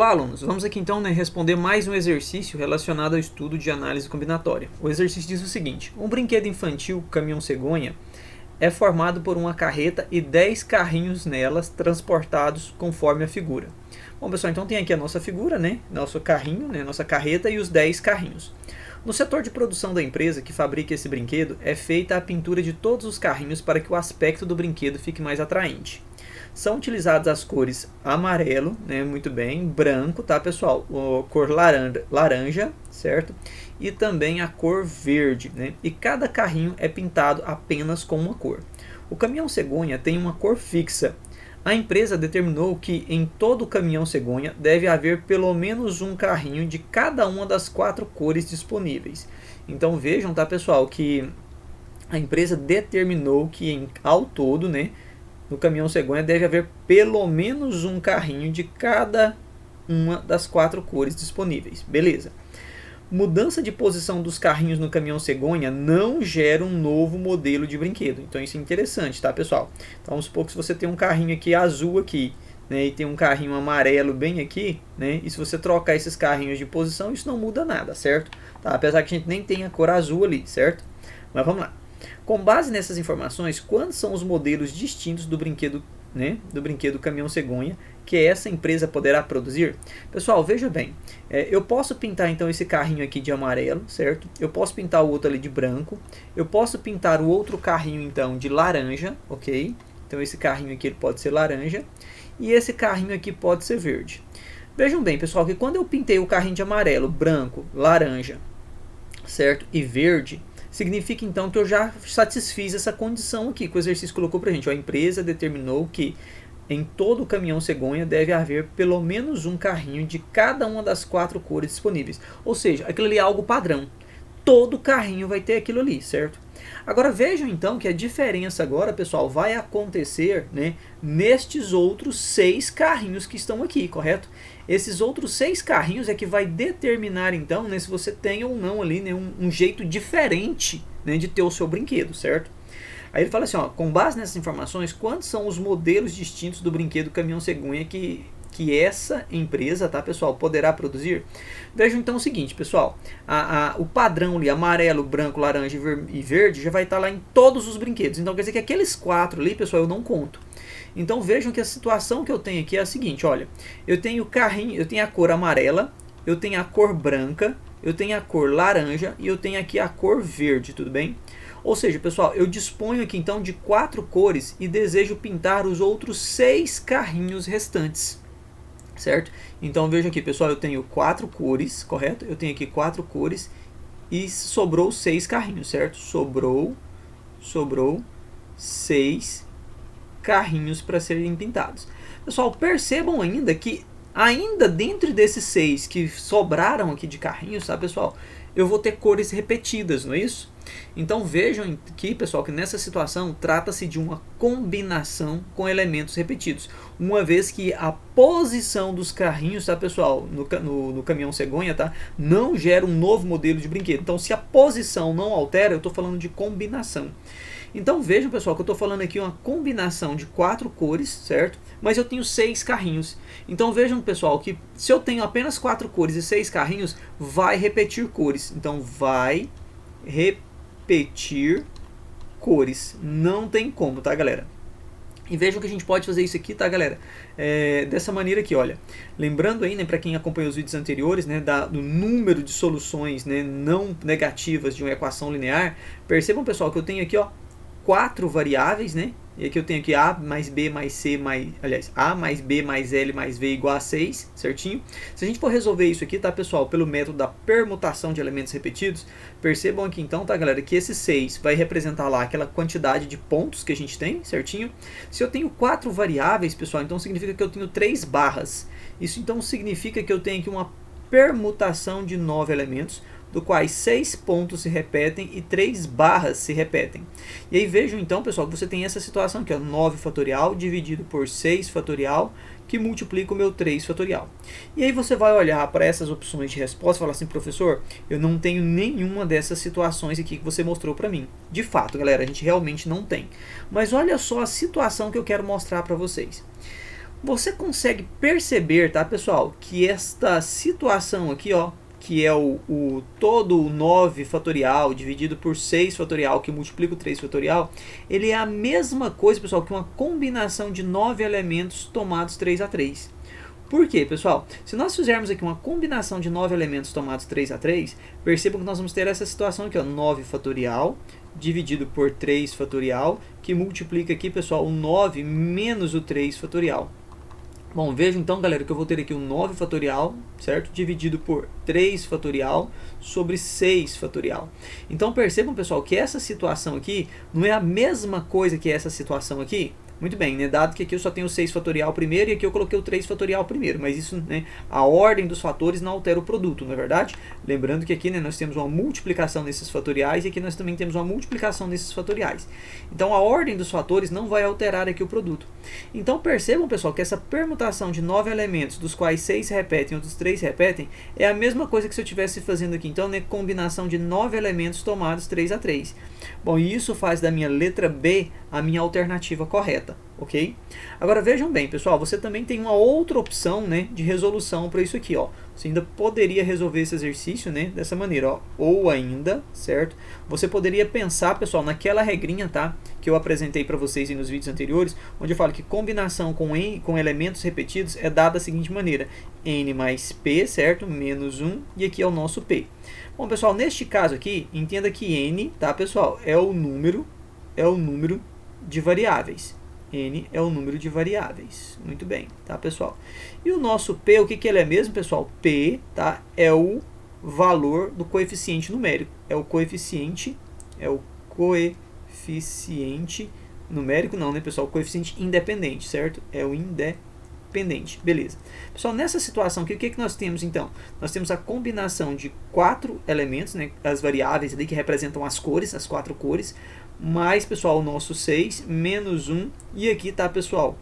Olá, alunos! Vamos aqui então responder mais um exercício relacionado ao estudo de análise combinatória. O exercício diz o seguinte: um brinquedo infantil caminhão cegonha é formado por uma carreta e 10 carrinhos nelas transportados conforme a figura. Bom, pessoal, então tem aqui a nossa figura, nosso carrinho, nossa carreta e os 10 carrinhos. No setor de produção da empresa que fabrica esse brinquedo, é feita a pintura de todos os carrinhos para que o aspecto do brinquedo fique mais atraente. São utilizadas as cores amarelo, muito bem, branco, tá, pessoal? A cor laranja, certo? E também a cor verde, E cada carrinho é pintado apenas com uma cor. O caminhão cegonha tem uma cor fixa. A empresa determinou que em todo o caminhão cegonha deve haver pelo menos um carrinho de cada uma das 4 cores disponíveis. Então vejam, tá, pessoal, que a empresa determinou que ao todo, no caminhão cegonha deve haver pelo menos um carrinho de cada uma das 4 cores disponíveis. Beleza. Mudança de posição dos carrinhos no caminhão cegonha não gera um novo modelo de brinquedo. Então isso é interessante, tá, pessoal? Então vamos supor que se você tem um carrinho aqui azul aqui, e tem um carrinho amarelo bem aqui, e se você trocar esses carrinhos de posição, isso não muda nada, certo? Tá? Apesar que a gente nem tem a cor azul ali, certo? Mas vamos lá. Com base nessas informações, quais são os modelos distintos do brinquedo, do brinquedo caminhão cegonha que essa empresa poderá produzir? Pessoal, veja bem, eu posso pintar então esse carrinho aqui de amarelo, certo? Eu posso pintar o outro ali de branco, eu posso pintar o outro carrinho então de laranja, ok? Então esse carrinho aqui ele pode ser laranja e esse carrinho aqui pode ser verde. Vejam bem, pessoal, que quando eu pintei o carrinho de amarelo, branco, laranja, certo? E verde, significa então que eu já satisfiz essa condição aqui que o exercício colocou pra gente. A empresa determinou que em todo o caminhão cegonha deve haver pelo menos um carrinho de cada uma das 4 cores disponíveis. Ou seja, aquilo ali é algo padrão. Todo carrinho vai ter aquilo ali, certo? Agora vejam então que a diferença agora, pessoal, vai acontecer nestes outros 6 carrinhos que estão aqui, correto? Esses outros 6 carrinhos é que vai determinar então se você tem ou não ali um jeito diferente de ter o seu brinquedo, certo? Aí ele fala assim, ó, com base nessas informações, quantos são os modelos distintos do brinquedo caminhão cegonha que essa empresa, tá, pessoal, poderá produzir? Vejam então o seguinte, pessoal, o padrão ali, amarelo, branco, laranja e verde, já vai estar lá em todos os brinquedos. Então quer dizer que aqueles 4 ali, pessoal, eu não conto. Então vejam que a situação que eu tenho aqui é a seguinte, olha, eu tenho carrinho, eu tenho a cor amarela, eu tenho a cor branca, eu tenho a cor laranja e eu tenho aqui a cor verde, tudo bem? Ou seja, pessoal, eu disponho aqui então de 4 cores e desejo pintar os outros 6 carrinhos restantes, certo? Então vejam aqui, pessoal, eu tenho 4 cores, correto? Eu tenho aqui 4 cores e sobrou 6 carrinhos, certo? Sobrou 6 carrinhos para serem pintados. Pessoal, percebam ainda que ainda dentro desses 6 que sobraram aqui de carrinhos, tá, pessoal? Eu vou ter cores repetidas, não é isso? Então vejam aqui, pessoal, que nessa situação trata-se de uma combinação com elementos repetidos, uma vez que a posição dos carrinhos, tá, pessoal, no caminhão cegonha, tá, não gera um novo modelo de brinquedo. Então se a posição não altera, eu estou falando de combinação. Então vejam, pessoal, que eu estou falando aqui uma combinação de 4 cores, certo? Mas eu tenho 6 carrinhos. Então vejam, pessoal, que se eu tenho apenas 4 cores e 6 carrinhos, vai repetir cores. Então vai repetir cores. Não tem como, tá, galera? E vejam que a gente pode fazer isso aqui, tá, galera? Dessa maneira aqui, olha. Lembrando aí, para quem acompanhou os vídeos anteriores, do número de soluções não negativas de uma equação linear, percebam, pessoal, que eu tenho aqui, ó, 4 variáveis, E aqui eu tenho aqui A mais B mais C A mais B mais L mais V igual a 6, certinho? Se a gente for resolver isso aqui, tá, pessoal, pelo método da permutação de elementos repetidos, percebam aqui então, tá, galera, que esse 6 vai representar lá aquela quantidade de pontos que a gente tem, certinho? Se eu tenho 4 variáveis, pessoal, então significa que eu tenho 3 barras. Isso então significa que eu tenho aqui uma permutação de 9 elementos, do quais 6 pontos se repetem e 3 barras se repetem. E aí vejam então, pessoal, que você tem essa situação aqui, ó, 9 fatorial dividido por 6 fatorial, que multiplica o meu 3 fatorial. E aí você vai olhar para essas opções de resposta e falar assim, professor, eu não tenho nenhuma dessas situações aqui que você mostrou para mim. De fato, galera, a gente realmente não tem. Mas olha só a situação que eu quero mostrar para vocês. Você consegue perceber, tá, pessoal, que esta situação aqui, ó, que é todo o 9 fatorial dividido por 6 fatorial, que multiplica o 3 fatorial, ele é a mesma coisa, pessoal, que uma combinação de 9 elementos tomados 3 a 3. Por quê, pessoal? Se nós fizermos aqui uma combinação de 9 elementos tomados 3 a 3, percebam que nós vamos ter essa situação aqui, ó, 9 fatorial dividido por 3 fatorial, que multiplica aqui, pessoal, o 9 menos o 3 fatorial. Bom, veja então, galera, que eu vou ter aqui o 9 fatorial, certo? Dividido por 3 fatorial sobre 6 fatorial. Então percebam, pessoal, que essa situação aqui não é a mesma coisa que essa situação aqui. Muito bem, né? Dado que aqui eu só tenho o 6 fatorial primeiro e aqui eu coloquei o 3 fatorial primeiro, mas isso, né, a ordem dos fatores não altera o produto, não é verdade? Lembrando que aqui, né, nós temos uma multiplicação nesses fatoriais e aqui nós também temos uma multiplicação nesses fatoriais. Então a ordem dos fatores não vai alterar aqui o produto. Então percebam, pessoal, que essa permutação de 9 elementos, dos quais 6 repetem e outros 3 repetem, é a mesma coisa que se eu estivesse fazendo aqui, então, né, combinação de 9 elementos tomados 3 a 3. Bom, e isso faz da minha letra B a minha alternativa correta, ok? Agora vejam bem, pessoal, você também tem uma outra opção, né, de resolução para isso aqui, ó. Você ainda poderia resolver esse exercício, né, dessa maneira, ó. Ou ainda, certo? Você poderia pensar, pessoal, naquela regrinha, tá, que eu apresentei para vocês aí nos vídeos anteriores, onde eu falo que combinação com elementos repetidos é dada da seguinte maneira: n mais p, certo? Menos 1, e aqui é o nosso p. Bom, pessoal, neste caso aqui, entenda que n, tá, pessoal, é o número de variáveis. N é o número de variáveis. Muito bem, tá, pessoal? E o nosso P, o que ele é mesmo, pessoal? P, tá, é o valor do coeficiente numérico. É o coeficiente numérico, não, né, pessoal? O coeficiente independente, certo? É o independente. Beleza. Pessoal, nessa situação aqui, o que nós temos, então? Nós temos a combinação de 4 elementos, né, as variáveis ali que representam as cores, as 4 cores, mais, pessoal, o nosso 6, menos 1, e aqui tá, pessoal,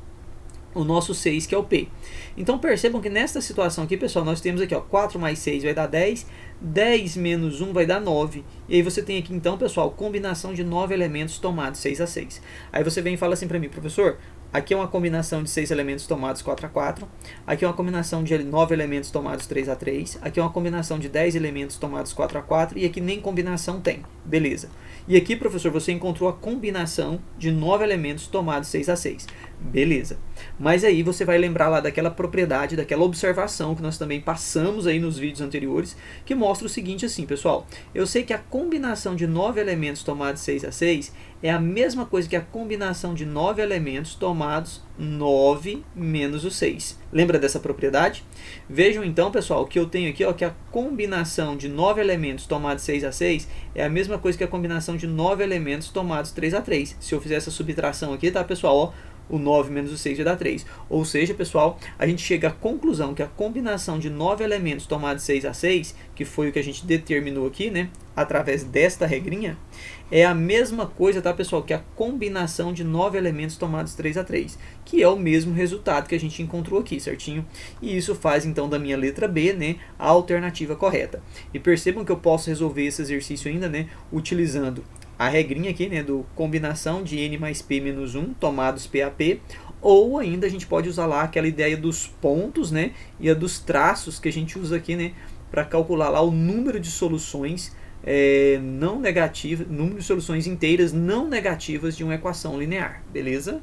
o nosso 6, que é o P. Então percebam que nesta situação aqui, pessoal, nós temos aqui, ó, 4 mais 6 vai dar 10, 10 menos 1 vai dar 9. E aí você tem aqui, então, pessoal, combinação de 9 elementos tomados 6 a 6. Aí você vem e fala assim para mim: professor, aqui é uma combinação de 6 elementos tomados 4 a 4. Aqui é uma combinação de 9 elementos tomados 3 a 3. Aqui é uma combinação de 10 elementos tomados 4 a 4. E aqui nem combinação tem. Beleza. E aqui, professor, você encontrou a combinação de 9 elementos tomados 6 a 6. Beleza. Mas aí você vai lembrar lá daquela propriedade, daquela observação que nós também passamos aí nos vídeos anteriores, que mostra o seguinte assim, pessoal. Eu sei que a combinação de 9 elementos tomados 6 a 6 é a mesma coisa que a combinação de 9 elementos tomados 9 menos o 6. Lembra dessa propriedade? Vejam então, pessoal, que eu tenho aqui, ó, que a combinação de 9 elementos tomados 6 a 6 é a mesma coisa que a combinação de 9 elementos tomados 3 a 3. Se eu fizer essa subtração aqui, tá, pessoal, ó, o 9 menos o 6 vai dar 3. Ou seja, pessoal, a gente chega à conclusão que a combinação de 9 elementos tomados 6 a 6, que foi o que a gente determinou aqui, né, através desta regrinha, é a mesma coisa, tá, pessoal, que a combinação de 9 elementos tomados 3 a 3, que é o mesmo resultado que a gente encontrou aqui, certinho? E isso faz, então, da minha letra B, né, a alternativa correta. E percebam que eu posso resolver esse exercício ainda, né, utilizando a regrinha aqui, né, do combinação de n mais p menos 1, tomados p a p, ou ainda a gente pode usar lá aquela ideia dos pontos, né, e a dos traços que a gente usa aqui, né, para calcular lá o número de soluções não negativas, número de soluções inteiras não negativas de uma equação linear, beleza?